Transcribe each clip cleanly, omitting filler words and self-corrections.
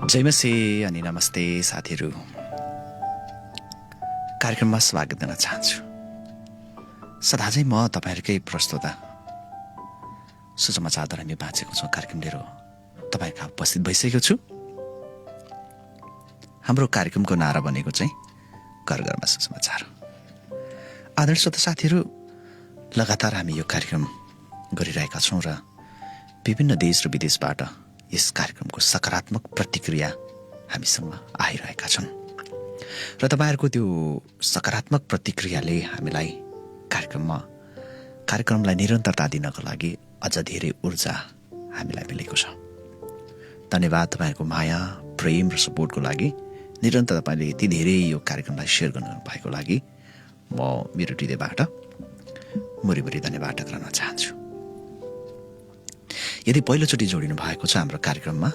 जय मसी अनि नमस्ते साथीहरू। कार्यक्रममा स्वागत गर्न चाहन्छु। सदाझै म तपाईँहरूकै प्रस्तोता सुसमाचारद्वारा हामी बाँचेको छौँ कार्यक्रम लिएर तपाईँका उपस्थित भइसकेको छु। हाम्रो कार्यक्रमको नारा बनेको चाहिँ घर घरमा सुसमाचार। आदरणीय श्रोता साथीहरू, लगातार हामी यो कार्यक्रम गरिरहेका छौँ र विभिन्न देश र विदेशबाट यस कार्यक्रमको सकारात्मक प्रतिक्रिया हामीसँग आइरहेका छन् र तपाईँहरूको त्यो सकारात्मक प्रतिक्रियाले हामीलाई कार्यक्रमलाई निरन्तरता दिनको लागि अझ धेरै ऊर्जा हामीलाई मिलेको छ। धन्यवाद तपाईँहरूको माया, प्रेम र सपोर्टको लागि। निरन्तर तपाईँले यति धेरै यो कार्यक्रमलाई सेयर गर्नु भएको लागि म मेरो हृदयबाट मुरीमुरी धन्यवाद गर्न चाहन्छु। यदि पहिलोचोटि जोडिनु भएको छ हाम्रो कार्यक्रममा,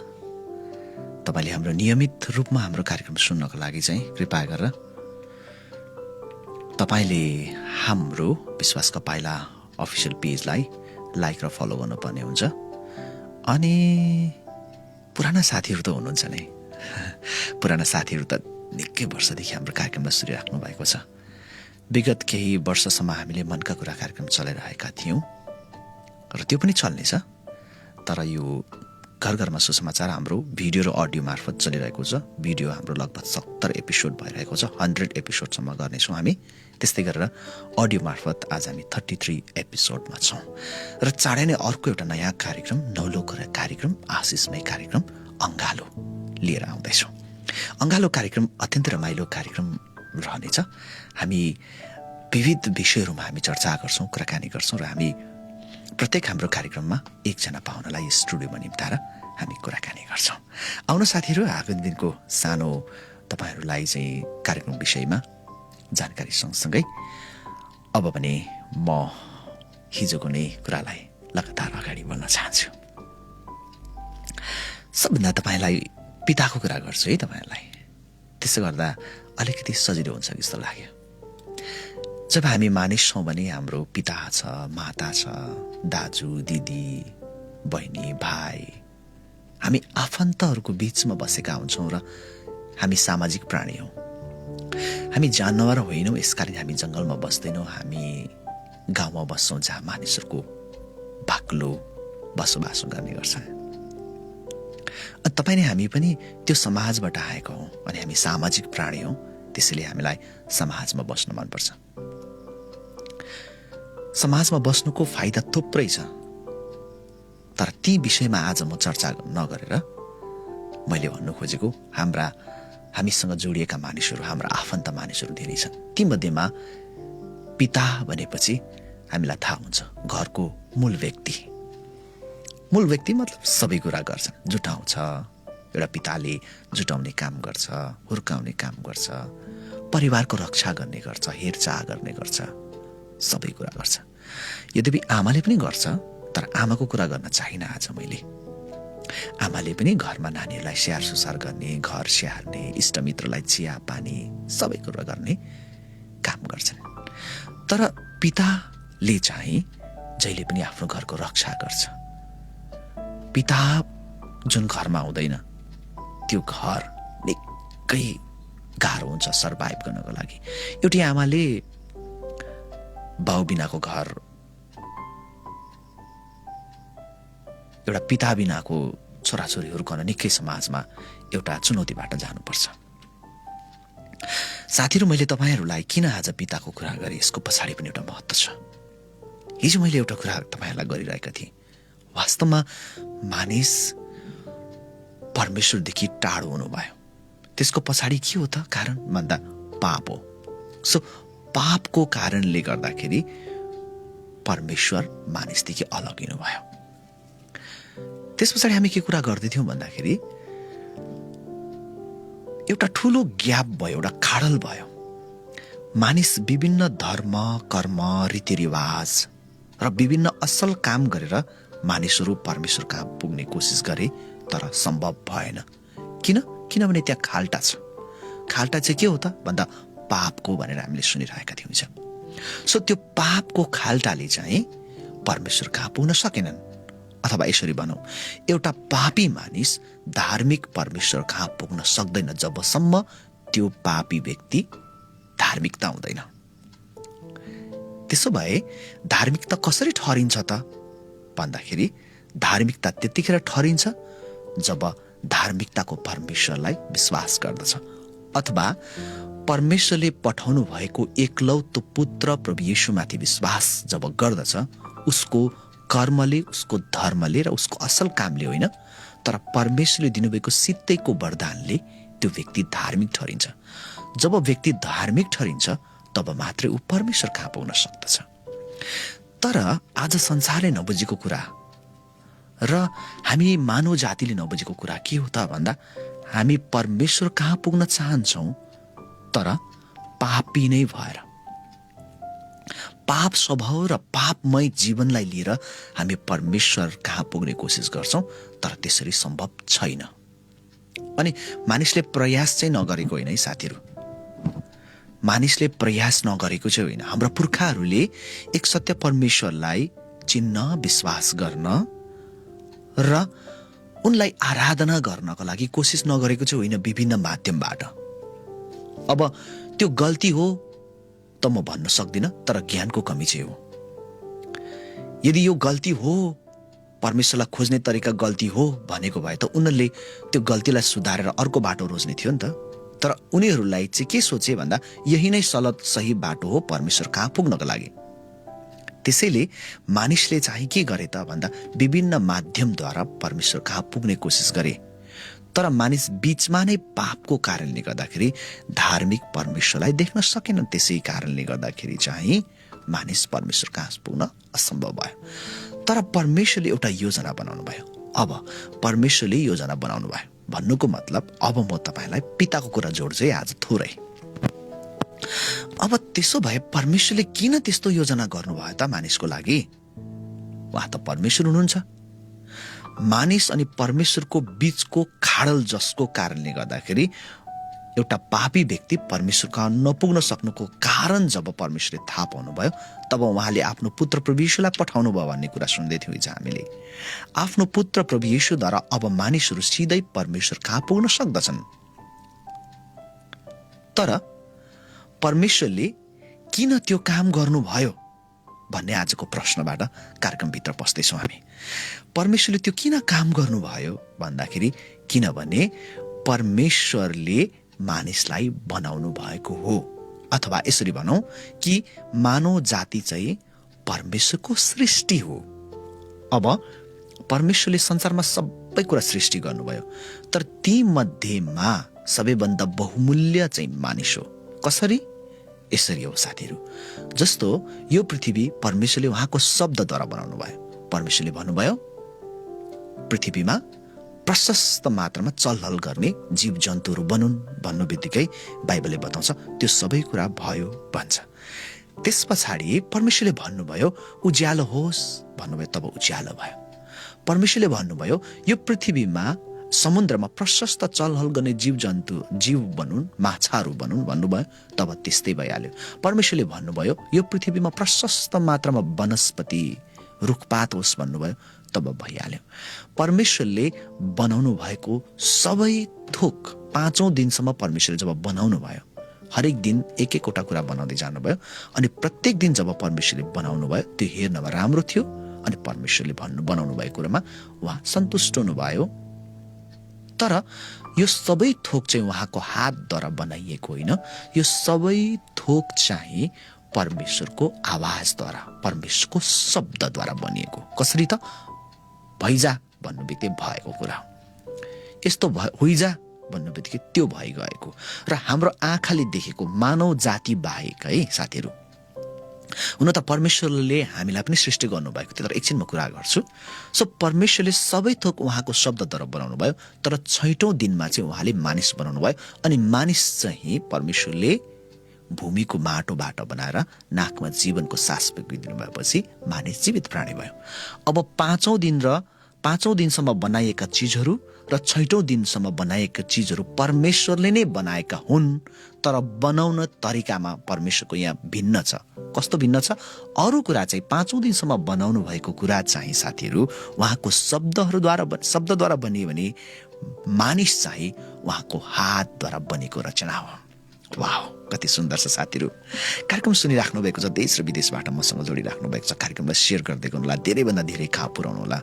तपाईँले हाम्रो नियमित रूपमा हाम्रो कार्यक्रम सुन्नको लागि चाहिँ कृपया गरेर तपाईँले हाम्रो विश्वासका पाइला अफिसियल पेजलाई लाइक र फलो गर्नुपर्ने हुन्छ। अनि पुराना साथीहरू त हुनुहुन्छ नै। पुराना साथीहरू त निकै वर्षदेखि हाम्रो कार्यक्रमलाई सुनिराख्नु भएको छ। विगत केही वर्षसम्म हामीले मनका कुरा कार्यक्रम चलाइरहेका थियौँ र त्यो पनि चल्नेछ। तर यो घर घरमा सुसमाचार हाम्रो भिडियो र अडियो मार्फत चलिरहेको छ। भिडियो हाम्रो लगभग 70 एपिसोड भइरहेको छ। 100 एपिसोडसम्म गर्नेछौँ हामी। त्यस्तै गरेर अडियो मार्फत आज हामी 33 एपिसोडमा छौँ र चाँडै नै अर्को एउटा नयाँ कार्यक्रम, नौलो कार्यक्रम, आशिषमय कार्यक्रम अङ्गालो लिएर आउँदैछौँ। अङ्गालो कार्यक्रम अत्यन्त रमाइलो कार्यक्रम रहनेछ। हामी विविध विषयहरूमा हामी चर्चा गर्छौँ, कुराकानी गर्छौँ र हामी प्रत्येक हाम्रो कार्यक्रममा एकजना पाहुनालाई स्टुडियोमा निम्ताएर हामी कुराकानी गर्छौँ। आउनु साथीहरू, आगामी दिनको सानो तपाईँहरूलाई चाहिँ कार्यक्रम विषयमा जानकारी सँगसँगै अब भने म हिजोको नै कुरालाई लगातार अगाडि बढ्न चाहन्छु। सबभन्दा तपाईँलाई पिताको कुरा गर्छु है तपाईँहरूलाई। त्यसो गर्दा अलिकति सजिलो हुन्छ जस्तो लाग्यो। जब हामी मानिस छौँ भने हाम्रो पिता छ, माता छ, दाजु, दिदी, बहिनी, भाइ, हामी आफन्तहरूको बिचमा बसेका हुन्छौँ र हामी सामाजिक प्राणी हौँ। हामी जानवर होइनौँ, यसकारण हामी जङ्गलमा बस्दैनौँ। हामी गाउँमा बस्छौँ जहाँ मानिसहरूको बाक्लो बसोबासो गर्ने गर्छ। तपाईँ नै हामी पनि त्यो समाजबाट आएको हौँ अनि हामी सामाजिक प्राणी हौँ। त्यसैले हामीलाई समाजमा बस्न मनपर्छ। समाजमा बस्नुको फाइदा थुप्रै छ, तर ती विषयमा आज म चर्चा नगरेर मैले भन्नु खोजेको हामीसँग जोडिएका मानिसहरू, हाम्रा आफन्त मानिसहरू धेरै छन्। तीमध्येमा पिता भनेपछि हामीलाई थाहा हुन्छ घरको मूल व्यक्ति मतलब सबै कुरा गर्छन्, जुटाउँछ। एउटा पिताले जुटाउने काम गर्छ, हुर्काउने काम गर्छ, परिवारको रक्षा गर्ने गर्छ, हेरचाह गर्ने गर्छ, सबै कुरा गर्छ। यद्यपि आमाले पनि गर्छ, तर आमाको कुरा गर्न चाहिन आज मैले। आमाले पनि घरमा नानीहरूलाई स्याहार सुसार गर्ने, घर स्याहार्ने, इष्टमित्रलाई चिया पानी सबै कुरा गर्ने काम गर्छन्। तर पिताले चाहिँ जहिले पनि आफ्नो घरको रक्षा गर्छ। पिता जुन घरमा हुँदैन त्यो घर निकै गाह्रो हुन्छ सर्भाइभ गर्नको लागि। एउटी आमाले बाउ बिनाको घर, एउटा पिता बिनाको छोराछोरी हुर्काउन निकै समाजमा एउटा चुनौतीबाट जानुपर्छ। साथीहरू, मैले तपाईँहरूलाई किन आज पिताको कुरा गरेँ, यसको पछाडि पनि एउटा महत्त्व छ। हिजो मैले एउटा कुरा तपाईँहरूलाई गरिरहेका थिएँ। वास्तवमा मानिस परमेश्वरदेखि टाढो हुनुभयो। त्यसको पछाडि के हो त कारण भन्दा पाप हो। सो पापको कारणले गर्दाखेरि परमेश्वर मानिसदेखि अलगिनु भयो। त्यस पछाडि हामी के कुरा गर्दैथ्यौँ भन्दाखेरि एउटा ठुलो ग्याप भयो, एउटा खाडल भयो। मानिस विभिन्न धर्म, कर्म, रीतिरिवाज र विभिन्न असल काम गरेर मानिसहरू परमेश्वर कहाँ पुग्ने कोसिस गरे, तर सम्भव भएन। किनभने त्यहाँ खाल्टा छ। खाल्टा चाहिँ के हो त भन्दा पापको भनेर हामीले सुनिरहेका थियौँ। सो त्यो पापको खाल्टाले चाहिँ परमेश्वर कहाँ पुग्न सकेनन्। अथवा यसरी भनौँ, एउटा पापी मानिस धार्मिक परमेश्वर कहाँ पुग्न सक्दैन जबसम्म त्यो पापी व्यक्ति धार्मिकता हुँदैन। त्यसो भए धार्मिकता कसरी ठहरिन्छ त भन्दाखेरि धार्मिकता त्यतिखेर ठहरिन्छ जब धार्मिकताको परमेश्वरलाई विश्वास गर्दछ अथवा परमेश्वरले पठाउनु भएको एकलौतो पुत्र प्रभु येशूमाथि विश्वास जब गर्दछ, उसको कर्मले, उसको धर्मले र उसको असल कामले होइन, तर परमेश्वरले दिनुभएको सित्तैको वरदानले त्यो व्यक्ति धार्मिक ठहरिन्छ। जब व्यक्ति धार्मिक ठहरिन्छ तब मात्रै ऊ परमेश्वर कहाँ पुग्न सक्दछ। तर आज संसारले नबुझेको कुरा र हामी मानव जातिले नबुझेको कुरा के हो त भन्दा, हामी परमेश्वर कहाँ पुग्न चाहन्छौँ तर पापी नै भएर, पाप स्वभाव र पापमय जीवनलाई लिएर हामी परमेश्वर कहाँ पुग्ने कोसिस गर्छौँ, तर त्यसरी सम्भव छैन। अनि मानिसले प्रयास चाहिँ नगरेको होइन है साथीहरू, मानिसले प्रयास नगरेको चाहिँ होइन। हाम्रा पुर्खाहरूले एक सत्य परमेश्वरलाई चिन्न, विश्वास गर्न र उनलाई आराधना गर्नको लागि कोसिस नगरेको चाहिँ होइन विभिन्न माध्यमबाट। अब त्यो गल्ती हो त म भन्न सक्दिनँ, तर ज्ञानको कमी चाहिँ हो। यदि यो गल्ती हो, परमेश्वरलाई खोज्ने तरिका गल्ती हो भनेको भए त उनीहरूले त्यो गल्तीलाई सुधारेर अर्को बाटो रोज्ने थियो नि त। तर उनीहरूलाई चाहिँ के सोचे भन्दा यही नै सही बाटो हो परमेश्वर कहाँ पुग्नको लागि। त्यसैले मानिसले चाहिँ के गरे त भन्दा विभिन्न माध्यमद्वारा परमेश्वर कहाँ पुग्ने कोसिस गरे, तर मानिस बीचमा नै पापको कारणले गर्दाखेरि धार्मिक परमेश्वरलाई देख्न सकेनन्। त्यसै कारणले गर्दाखेरि चाहिँ मानिस परमेश्वर कहाँ पुग्न असम्भव भयो। तर परमेश्वरले एउटा योजना बनाउनु भयो। अब परमेश्वरले योजना बनाउनु भयो भन्नुको मतलब, अब म तपाईँलाई पिताको कुरा जोड्छु है आज थोरै। अब त्यसो भए परमेश्वरले किन त्यस्तो योजना गर्नुभयो त मानिसको लागि? उहाँ त परमेश्वर हुनुहुन्छ। मानिस अनि परमेश्वरको बीचको खाडल जसको कारणले गर्दाखेरि एउटा पापी व्यक्ति परमेश्वर कहाँ नपुग्न सक्नुको कारण जब परमेश्वरले थाहा पाउनुभयो, तब उहाँले आफ्नो पुत्र प्रभु येशूलाई पठाउनु भयो भन्ने कुरा सुन्दै थियौँ हिजो हामीले। आफ्नो पुत्र प्रभु येशूद्वारा अब मानिसहरू सिधै परमेश्वर कहाँ पुग्न सक्दछन्। तर परमेश्वरले किन त्यो काम गर्नुभयो भन्ने आजको प्रश्नबाट कार्यक्रमभित्र पस्दैछौँ हामी। परमेश्वरले त्यो किन काम गर्नुभयो भन्दाखेरि, किनभने परमेश्वरले मानिसलाई बनाउनु भएको हो, अथवा यसरी भनौँ कि मानव जाति चाहिँ परमेश्वरको सृष्टि हो। अब परमेश्वरले संसारमा सबै कुरा सृष्टि गर्नुभयो, तर ती मध्येमा सबैभन्दा बहुमूल्य चाहिँ मानिस हो। कसरी? यसरी हो साथीहरू, जस्तो यो पृथ्वी परमेश्वरले उहाँको शब्दद्वारा बनाउनु भयो। परमेश्वरले भन्नुभयो पृथ्वीमा प्रशस्त मात्रामा चलहल गर्ने जीव जन्तुहरू बनुन् भन्नु बित्तिकै बाइबलले बताउँछ त्यो सबै कुरा भयो भन्छ। त्यस पछाडि परमेश्वरले भन्नुभयो उज्यालो होस् भन्नुभयो, तब उज्यालो भयो। परमेश्वरले भन्नुभयो यो पृथ्वीमा समुद्रमा प्रशस्त चलहल गर्ने जीव बनुन्, माछाहरू बनुन् भन्नुभयो, तब त्यस्तै भइहाल्यो। परमेश्वरले भन्नुभयो यो पृथ्वीमा प्रशस्त मात्रामा वनस्पति रुखपात होस् भन्नुभयो, तब भइहाल्यो। परमेश्वरले बनाउनु भएको सबै थोक 5औं दिनसम्म परमेश्वरले जब बनाउनु भयो, हरेक दिन एक एकवटा कुरा बनाउँदै जानुभयो, अनि प्रत्येक दिन जब परमेश्वरले बनाउनु भयो त्यो हेर्नमा राम्रो थियो, अनि परमेश्वरले बनाउनु भएको कुरामा उहाँ सन्तुष्ट हुनुभयो। तर यो सबै थोक चाहिँ उहाँको हातद्वारा बनाइएको होइन, यो सबै थोक चाहिँ परमेश्वरको आवाजद्वारा, परमेश्वरको शब्दद्वारा बनिएको। कसरी त? भइजा भन्नु बित्तिकै भएको कुरा, यस्तो होइजा भन्नु बित्तिकै त्यो भइगएको। र हाम्रो आँखाले देखेको मानव जाति बाहेक है साथीहरू, हुन त परमेश्वरले हामीलाई पनि सृष्टि गर्नुभएको थियो, तर एकछिन म कुरा गर्छु। सो परमेश्वरले सबै थोक उहाँको शब्दद्वारा बनाउनु भयो, तर 6औं दिनमा चाहिँ उहाँले मानिस बनाउनु भयो, अनि मानिस चाहिँ परमेश्वरले भूमिको माटोबाट बनाएर नाकमा जीवनको सास फुकिदिनु भएपछि मानिस जीवित प्राणी भयो। अब 5औं दिन र 5औं दिनसम्म बनाइएका चिजहरू र 6औं दिनसम्म बनाएका चिजहरू परमेश्वरले नै बनाएका हुन्, तर बनाउन तरिकामा परमेश्वरको यहाँ भिन्न छ। कस्तो भिन्न छ? अरू कुरा चाहिँ 5औं दिनसम्म बनाउनु भएको कुरा चाहिँ साथीहरू उहाँको शब्दद्वारा बनियो भने मानिस चाहिँ उहाँको हातद्वारा बनेको रचना हो। वाह, कति सुन्दर छ साथीहरू। कार्यक्रम सुनिराख्नु भएको छ, देश र विदेशबाट मसँग जोडिराख्नु भएको छ। कार्यक्रमलाई सेयर गर्दै गर्नुहोला, धेरैभन्दा धेरै खाप पुर्याउनु होला।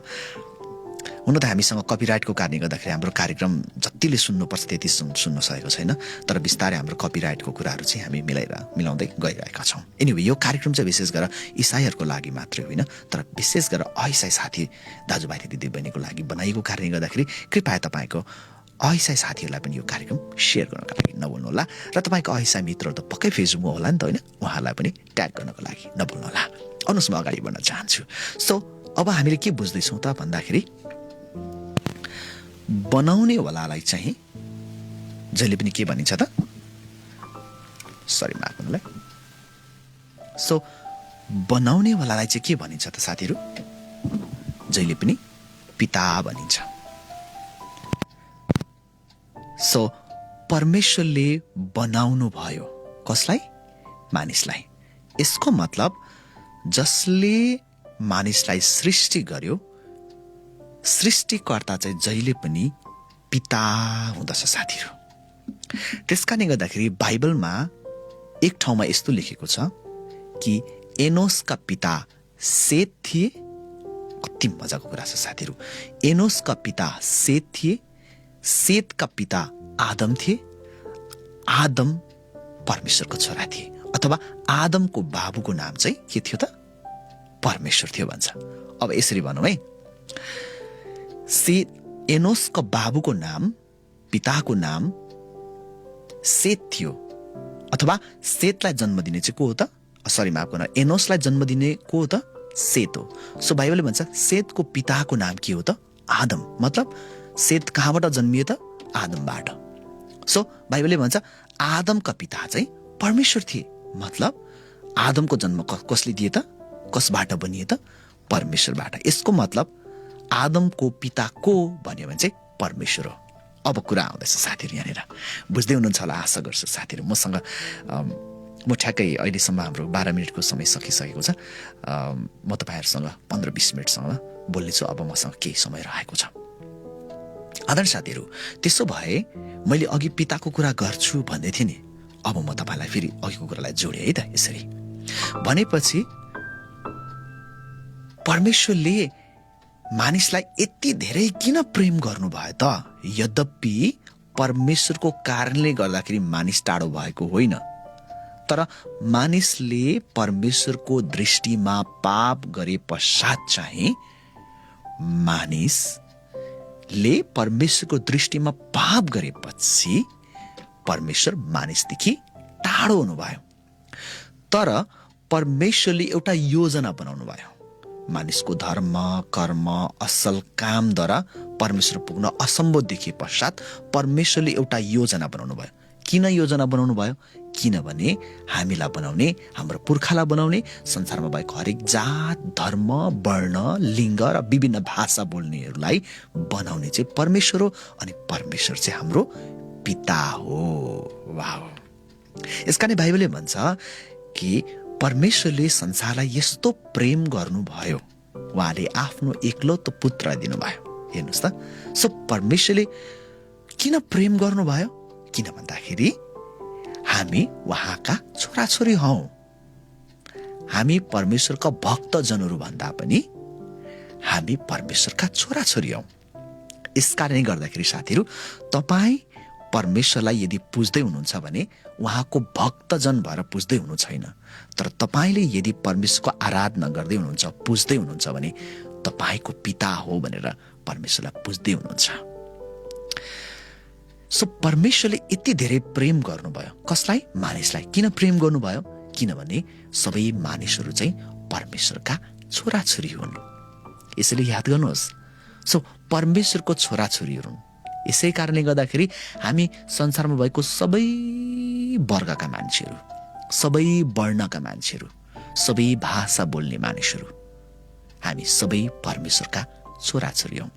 हुन त हामीसँग कपिराइटको कारणले गर्दाखेरि हाम्रो कार्यक्रम जतिले सुन्नुपर्छ त्यति सुन्न सकेको छैन, तर बिस्तारै हाम्रो कपिराइटको कुराहरू चाहिँ हामी मिलाउँदै गइरहेका छौँ। एनिवे, यो कार्यक्रम चाहिँ विशेष गरेर इसाईहरूको लागि मात्रै होइन, तर विशेष गरेर अइसाई साथी दाजुभाइ दिदीबहिनीको लागि बनाइएको कारणले गर्दाखेरि कृपया तपाईँको अहिसाई साथीहरूलाई पनि यो कार्यक्रम सेयर गर्नको लागि नभुल्नुहोला। र तपाईँको अहिसाई मित्रहरू त पक्कै फेसबुकमा होला नि त, होइन? उहाँहरूलाई पनि ट्याग गर्नको लागि नभुल्नुहोला। आउनुहोस्, म अगाडि बढ्न चाहन्छु। सो अब हामीले के बुझ्दैछौँ त भन्दाखेरि बनाउनेवालालाई चाहिँ जहिले पनि के भनिन्छ त? सरी, माफ गर्नुलाई। सो बनाउनेवालालाई चाहिँ के भनिन्छ त साथीहरू? जहिले पनि पिता भनिन्छ। सो परमेश्वरले बनाउनु भयो कसलाई? मानिसलाई। यसको मतलब जसले मानिसलाई सृष्टि गर्यो, सृष्टिकर्ता चाहिँ जहिले पनि पिता हुँदछ साथीहरू। त्यसकारणले गर्दाखेरि बाइबलमा एक ठाउँमा यस्तो लेखेको छ कि एनोसका पिता सेत थिए। कति मजाको कुरा छ साथीहरू। एनोसका पिता सेत थिए, सेतका पिता आदम थिए, आदम परमेश्वरको छोरा थिए, अथवा आदमको बाबुको नाम चाहिँ के थियो त? परमेश्वर थियो भन्छ। अब यसरी भनौँ है, एनोसको बाबुको नाम, पिताको नाम सेत थियो, अथवा सेतलाई जन्म दिने चाहिँ को हो त? सरी, माफ गर्नु, एनोसलाई जन्म दिने को हो त? सेत हो। सो बाइबलले भन्छ सेतको पिताको नाम के हो त? आदम। मतलब सेत कहाँबाट जन्मियो त? आदमबाट। सो बाइबलले भन्छ आदमका पिता चाहिँ परमेश्वर थिए। मतलब आदमको जन्म कसले दिए त? कसबाट बनिए त? परमेश्वरबाट। यसको मतलब आदमको पिता को भन्यो भने चाहिँ परमेश्वर हो। अब कुरा आउँदैछ साथीहरू, यहाँनिर बुझ्दै हुनुहुन्छ होला आशा गर्छु साथीहरू। म ठ्याक्कै अहिलेसम्म हाम्रो 12 मिनटको समय सकिसकेको छ। म तपाईँहरूसँग 15-20 मिनटसँग बोल्नेछु। अब मसँग केही समय रहेको छ। आदरणीय साथीहरू, त्यसो भए मैले अघि पिताको कुरा गर्छु भन्दै थिएँ नि, अब म तपाईँलाई फेरि अघिको कुरालाई जोडेँ है त। यसरी भनेपछि परमेश्वरले मानिसलाई यति धेरै किन प्रेम गर्नुभयो त? यद्यपि परमेश्वरको कारणले गर्दाखेरि मानिस टाढो भएको होइन, तर मानिसले परमेश्वरको दृष्टिमा पाप गरे पश्चात चाहिँ मानिसले परमेश्वरको दृष्टिमा पाप गरेपछि परमेश्वर मानिसदेखि टाढो हुनुभयो। तर परमेश्वरले एउटा योजना बनाउनु भयो। मानिसको धर्म, कर्म, असल कामद्वारा परमेश्वर पुग्न असम्भव देखे पश्चात परमेश्वरले एउटा योजना बनाउनु भयो। किन योजना बनाउनु भयो? किनभने हामीलाई बनाउने, हाम्रो पुर्खालाई बनाउने, संसारमा भएको हरेक जात, धर्म, वर्ण, लिङ्ग र विभिन्न भाषा बोल्नेहरूलाई बनाउने चाहिँ परमेश्वर हो। अनि परमेश्वर चाहिँ हाम्रो पिता हो। वाह! यसकारण बाइबलले भन्छ कि परमेश्वरले संसारलाई यस्तो प्रेम गर्नुभयो, उहाँले आफ्नो एकलौतो पुत्र दिनुभयो। हेर्नुहोस् त। सो परमेश्वरले किन प्रेम गर्नुभयो? किन भन्दाखेरि हामी उहाँका छोराछोरी हौं। हामी परमेश्वरका भक्तजनहरू भन्दा पनि हामी परमेश्वरका छोराछोरी हौं। यसकारणले गर्दाखेरि साथीहरू, तपाईँ परमेश्वरलाई यदि पुज्दै हुनुहुन्छ भने उहाँको भक्तजन भएर पुज्दै हुनु छैन। तर तपाईँले यदि परमेश्वरको आराधना गर्दै हुनुहुन्छ, पुज्दै हुनुहुन्छ भने तपाईँको पिता हो भनेर परमेश्वरलाई पुज्दै हुनुहुन्छ। सो परमेश्वरले यति धेरै प्रेम गर्नुभयो। कसलाई? मानिसलाई। किन प्रेम गर्नुभयो? किनभने सबै मानिसहरू चाहिँ परमेश्वरका छोराछोरी हुन्। यसैले याद गर्नुहोस्, सो परमेश्वरको छोराछोरीहरू हुन्। यसै कारणले गर्दाखेरि हामी संसारमा भएको सबै वर्गका मान्छेहरू, सबै वर्णका मान्छेहरू, सबै भाषा बोल्ने मानिसहरू, हामी सबै परमेश्वरका छोराछोरी हौं।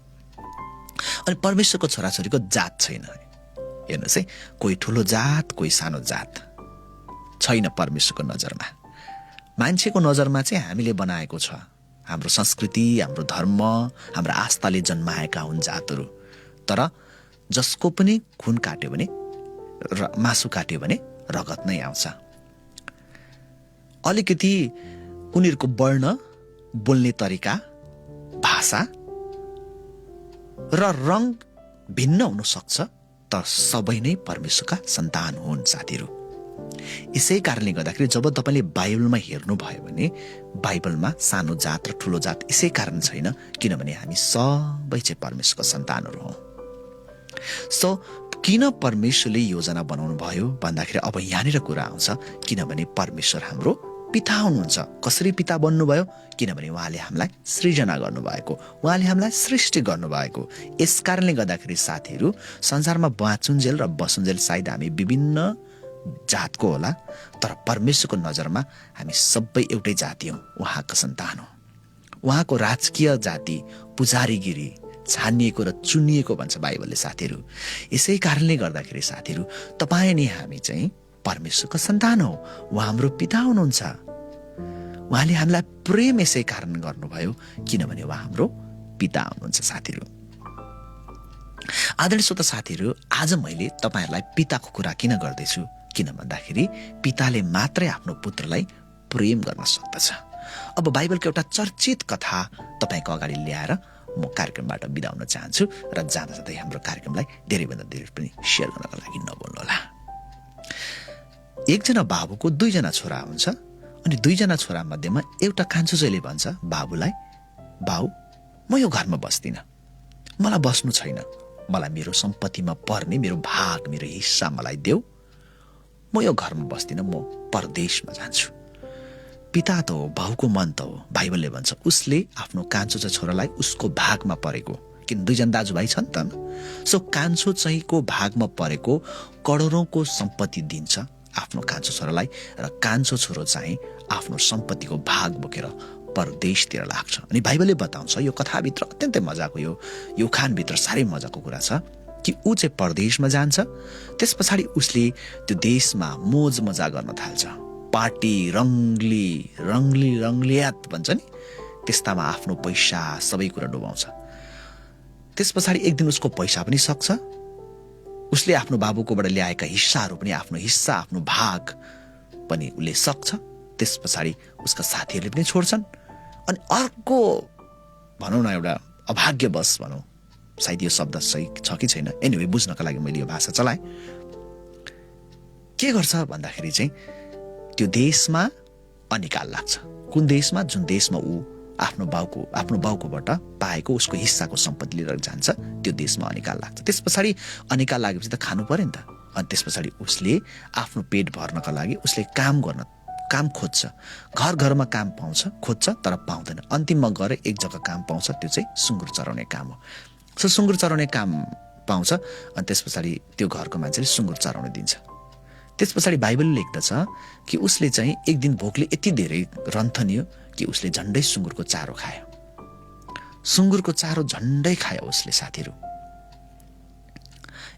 अनि परमेश्वरको छोराछोरीको जात छैन। हेर्नुहोस् है, कोही ठुलो जात कोही सानो जात छैन परमेश्वरको नजरमा। मान्छेको नजरमा चाहिँ हामीले बनाएको छ, हाम्रो संस्कृति, हाम्रो धर्म, हाम्रो आस्थाले जन्माएका हुन् जातहरू। तर जसको पनि खुन काट्यो भने मासु काट्यो भने रगत नै आउँछ। अलिकति उनीहरूको वर्ण, बोल्ने तरिका, भाषा र रङ भिन्न हुन सक्छ, तर सबै नै परमेश्वरका सन्तान हुन् साथीहरू। यसै कारणले गर्दाखेरि जब तपाईँले बाइबलमा हेर्नुभयो भने बाइबलमा सानो जात र ठुलो जात यसै कारण छैन, किनभने हामी सबै चाहिँ परमेश्वरका सन्तानहरू हौँ। सो किन परमेश्वरले योजना बनाउनु भयो भन्दाखेरि अब यहाँनिर कुरा आउँछ, किनभने परमेश्वर हाम्रो पिता हुनुहुन्छ। कसरी पिता बन्नुभयो? किनभने उहाँले हामीलाई सृजना गर्नुभएको, उहाँले हामीलाई सृष्टि गर्नुभएको। यस कारणले गर्दाखेरि साथीहरू, संसारमा बाँचुन्जेल र बसुन्जेल सायद हामी विभिन्न जातको होला, तर परमेश्वरको नजरमा हामी सबै एउटै जाति हौँ, उहाँको सन्तान हौँ। उहाँको राजकीय जाति पुजारीगिरी, छानिएको र चुनिएको भन्छ बाइबलले साथीहरू। यसै कारणले गर्दाखेरि साथीहरू, तपाईँ अनि हामी चाहिँ परमेश्वरको सन्तान हौ। उहाँ हाम्रो पिता हुनुहुन्छ। उहाँले हामीलाई प्रेम यसै कारण गर्नुभयो किनभने उहाँ हाम्रो पिता हुनुहुन्छ साथीहरू। आदरणीय श्रोता साथीहरू, आज मैले तपाईँहरूलाई पिताको कुरा किन गर्दैछु? किन भन्दाखेरि पिताले मात्रै आफ्नो पुत्रलाई प्रेम गर्न सक्दछ। अब बाइबलको एउटा चर्चित कथा तपाईँको अगाडि ल्याएर म कार्यक्रमबाट बिदा हुन चाहन्छु र जाँदा जाँदै हाम्रो कार्यक्रमलाई धेरैभन्दा धेरै पनि सेयर गर्नको लागि नभुल्नुहोला। एकजना बाबुको दुईजना छोरा हुन्छ अनि दुईजना छोरा मध्येमा एउटा कान्छो चाहिँले भन्छ बाबुलाई, बाउ म यो घरमा बस्दिनँ, मलाई बस्नु छैन, मलाई मेरो सम्पत्तिमा पर्ने मेरो भाग, मेरो हिस्सा मलाई देऊ, म यो घरमा बस्दिनँ, म परदेशमा जान्छु। पिता त हो, बाउको मन त हो। बाइबलले भन्छ उसले आफ्नो कान्छो चाहिँ छोरालाई उसको भागमा परेको, किन दुईजना दाजुभाइ छन् त, सो कान्छो चाहिँको भागमा परेको करोडौँको सम्पत्ति दिन्छ आफ्नो कान्छो छोरालाई, र कान्छो छोरो चाहिँ आफ्नो सम्पत्तिको भाग बोकेर परदेशतिर लाग्छ। अनि बाइबलले बताउँछ, यो कथाभित्र अत्यन्तै मजाको, यो उखानभित्र साह्रै मजाको कुरा छ कि ऊ चाहिँ परदेशमा जान्छ। त्यस पछाडि उसले त्यो देशमा मोज मजा गर्न थाल्छ, पार्टी रङ्गलियात भन्छ नि, त्यस्तामा आफ्नो पैसा सबै कुरा डुबाउँछ। त्यस पछाडि एक दिन उसको पैसा पनि सक्छ, उसले आफ्नो बाबुकोबाट ल्याएका हिस्साहरू पनि, आफ्नो हिस्सा, आफ्नो भाग पनि उसले सक्छ। त्यस पछाडि उसका साथीहरूले पनि छोड्छन्। अनि अर्को भनौँ न, एउटा अभाग्यवश भनौँ, सायद यो शब्द सही छ कि छैन, एनिवे बुझ्नका लागि मैले यो भाषा चलाएँ। के गर्छ भन्दाखेरि चाहिँ त्यो देशमा अनिकाल लाग्छ। कुन देशमा? जुन देशमा ऊ आफ्नो बाउकोबाट पाएको उसको हिस्साको सम्पत्ति लिएर जान्छ, त्यो देशमा अनिकाल लाग्छ। त्यस पछाडि अनिकाल लागेपछि त खानु पर्यो नि त। अनि त्यस पछाडि उसले आफ्नो पेट भर्नका लागि उसले काम खोज्छ, घरमा काम खोज्छ तर पाउँदैन। अन्तिममा गएर एक जग्गा काम पाउँछ, त्यो चाहिँ सुँगुर चराउने काम हो। सो सुँगुर चराउने काम पाउँछ अनि त्यस पछाडि त्यो घरको मान्छेले सुँगुर चराउन दिन्छ। त्यस पछाडि बाइबलले लेख्दछ कि उसले चाहिँ एक दिन भोकले यति धेरै रन्थनियो कि उसले झन्डै सुँगुरको चारो खायो। सुँगुरको चारो झन्डै खायो उसले साथीहरू।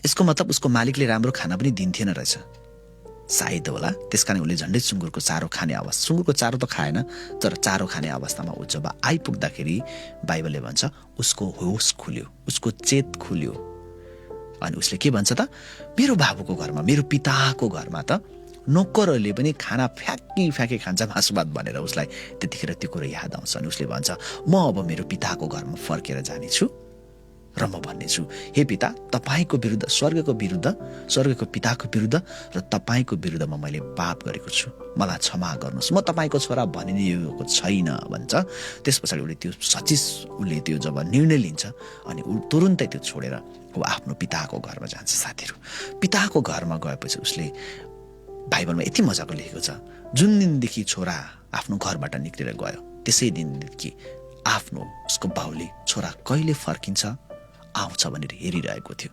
यसको मतलब उसको मालिकले राम्रो खाना पनि दिन्थेन रहेछ, सायद होला। त्यसकारण उसले झन्डै सुँगुरको चारो खाने अवस्था, सुँगुरको चारो त खाएन तर चारो खाने अवस्थामा ऊ जब आइपुग्दाखेरि बाइबलले भन्छ उसको होस खुल्यो, उसको चेत खुल्यो। अनि उसले के भन्छ त, मेरो बाबुको घरमा, मेरो पिताको घरमा त नोकरहरूले पनि खाना फ्याँकी खान्छ मासु भात भनेर उसलाई त्यतिखेर त्यो कुरो याद आउँछ। अनि उसले भन्छ म अब मेरो पिताको घरमा फर्केर जानेछु र म भन्नेछु, हे पिता, तपाईँको विरुद्ध, स्वर्गको पिताको विरुद्ध र तपाईँको विरुद्धमा मैले पाप गरेको छु, मलाई क्षमा गर्नुहोस्, म तपाईँको छोरा भनिएको छैन भन्छ। त्यस पछाडि उसले त्यो जब निर्णय लिन्छ अनि ऊ तुरुन्तै त्यो छोडेर ऊ आफ्नो पिताको घरमा जान्छ साथीहरू। पिताको घरमा गएपछि उसले, बाइबलमा यति मजाको लेखेको छ, जुन दिनदेखि छोरा आफ्नो घरबाट निक्लेर गयो त्यसै दिनदेखि उसको बाउले छोरा कहिले फर्किन्छ आउँछ भनेर हेरिरहेको थियो।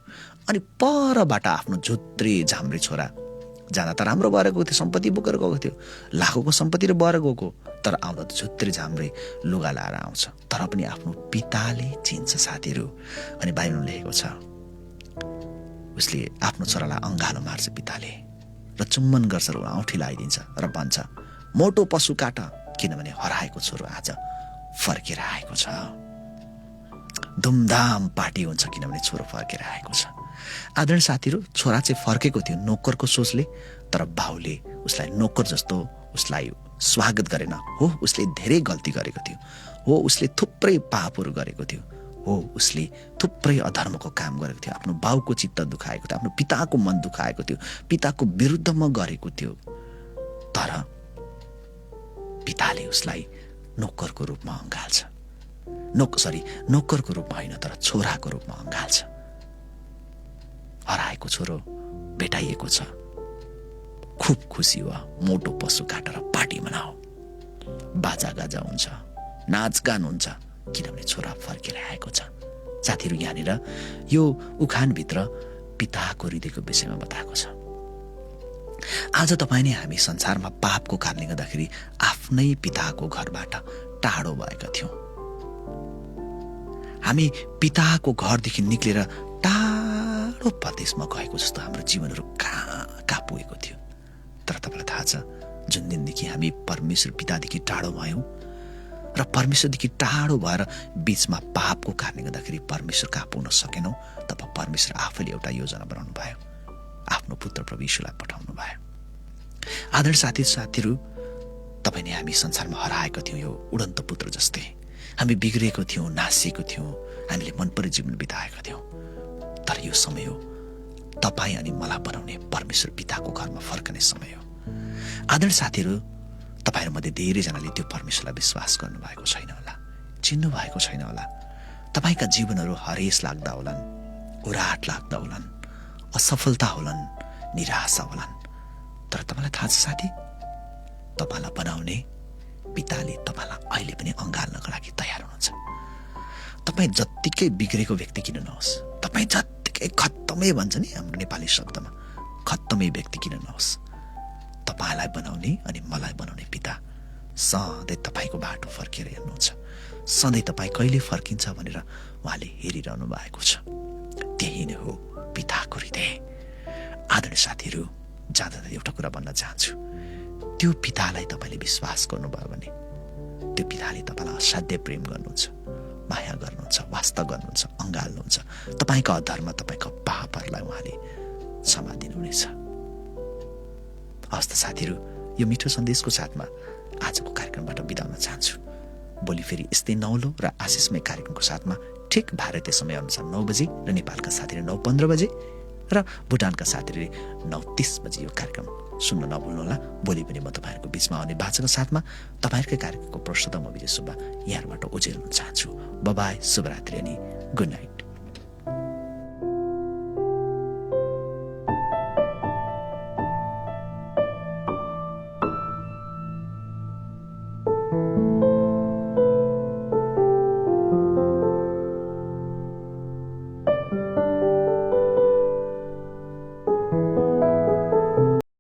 अनि परबाट आफ्नो झुत्रे झाम्रे छोरा जाँदा त राम्रो भएर गएको थियो, सम्पत्ति बोकेर गएको थियो, लाखौँको सम्पत्ति र भएर गएको, तर आउँदा त झुत्रे झाम्रे लुगा लाएर आउँछ, तर पनि आफ्नो पिताले चिन्छ साथीहरू। अनि बाइबलमा लेखेको छ, उसले आफ्नो छोरालाई अँगालो मार्छ पिताले र चुम्बन गर्छ र औँठी लगाइदिन्छ र भन्छ, मोटो पशु काट, किनभने हराएको छोरो आज फर्केर आएको छ। धुमधाम पार्टी हुन्छ किनभने छोरो फर्केर आएको छ। आदरणीय साथीहरू, छोरा चाहिँ फर्केको थियो नोकरको सोचले, तर बाउले उसलाई नोकर जस्तो उसलाई स्वागत गरेन। हो, उसले धेरै गल्ती गरेको थियो। हो, उसले थुप्रै पापहरू गरेको थियो। हो, उसले थुप्रै अधर्मको काम गरेको थियो। आफ्नो बाउको चित्त दुखाएको थियो, आफ्नो पिताको मन दुखाएको थियो, पिताको विरुद्धमा गरेको थियो। तर पिताले उसलाई नोकरको रूपमा अँगाल्छ। नोकरको रूपमा होइन, तर छोराको रूपमा अँगाल्छ। हराएको छोरो भेटाइएको छ, खुब खुसी हो, मोटो पशु काटेर पार्टी मनाऊ, बाजा गाजा हुन्छ, नाचगान हुन्छ, किनभने छोरा फर्केर आएको छ। साथीहरू, यहाँनिर यो उखानभित्र पिताको हृदयको विषयमा बताएको छ। आज तपाईँ नै हामी संसारमा पापको कारणले गर्दाखेरि आफ्नै पिताको घरबाट टाढो भएका थियौँ। हामी पिताको घरदेखि निक्लेर टाढो परदेशमा गएको जस्तो हाम्रो जीवनहरू कहाँ कहाँ पुगेको थियो। तर तपाईँलाई थाहा छ, जुन दिनदेखि हामी परमेश्वर पितादेखि टाढो भयौँ र परमेश्वरदेखि टाढो भएर बीचमा पापको कारणले गर्दाखेरि परमेश्वर कहाँ पुग्न सकेनौँ, तब परमेश्वर आफैले एउटा योजना बनाउनु भयो, आफ्नो पुत्र प्रभु यीशुलाई पठाउनु भयो। आदरणीय साथीहरू, तपाईँ नै हामी संसारमा हराएको थियौँ यो उडन्त पुत्र जस्तै। हामी बिग्रेको थियौँ, नासिएको थियौँ, हामीले मनपरी जीवन बिताएका थियौँ। तर यो समय हो तपाईँ अनि मलाई बनाउने परमेश्वर पिताको घरमा फर्कने समय हो। आदरणीय साथीहरू, तपाईँहरूमध्ये धेरैजनाले त्यो परमेश्वरलाई विश्वास गर्नुभएको छैन होला, चिन्नु भएको छैन होला। तपाईँका जीवनहरू हरेस लाग्दा होलान्, उराट लाग्दा होलान्, असफलता होलान्, निराशा होलान्। तर तपाईँलाई थाहा छ साथी, तपाईँलाई बनाउने पिताले तपाईँलाई अहिले पनि अँगाल्नको लागि तयार हुनुहुन्छ। तपाईँ जत्तिकै बिग्रेको व्यक्ति किन नहोस्, तपाईँ जत्तिकै खत्तमै भन्छ नि हाम्रो नेपाली शब्दमा, खत्तमै व्यक्ति किन नहोस्, तपाईँलाई बनाउने अनि मलाई बनाउने पिता सधैँ तपाईँको बाटो फर्केर हेर्नुहुन्छ। सधैँ तपाईँ कहिले फर्किन्छ भनेर उहाँले हेरिरहनु भएको छ। त्यही नै हो पिताको हृदय। आदरणीय साथीहरू, जाँदा एउटा कुरा भन्न चाहन्छु, त्यो पितालाई तपाईँले विश्वास गर्नुभयो भने त्यो पिताले तपाईँलाई असाध्य प्रेम गर्नुहुन्छ, माया गर्नुहुन्छ, वास्ता गर्नुहुन्छ, अँगाल्नुहुन्छ। तपाईँका अधर्म, तपाईँका पापहरूलाई उहाँले क्षमा दिनुहुनेछ। हवस् त साथीहरू, यो मिठो सन्देशको साथमा आजको कार्यक्रमबाट बिदा हुन चाहन्छु। भोलि फेरि यस्तै नौलो र आशिषमय कार्यक्रमको साथमा ठिक भारतीय समयअनुसार 9 बजे र नेपालका साथीहरू 9:15 बजे र भुटानका साथीहरूले 9:30 बजे यो कार्यक्रम सुन्न नभुल्नुहोला। भोलि पनि म तपाईँहरूको बिचमा आउने बाचाको साथमा तपाईँहरूकै कार्यक्रमको प्रस्तुता म विजय सुब्बा यहाँबाट ओझेल हुन चाहन्छु। बाय, शुभरात्रि अनि गुड नाइट।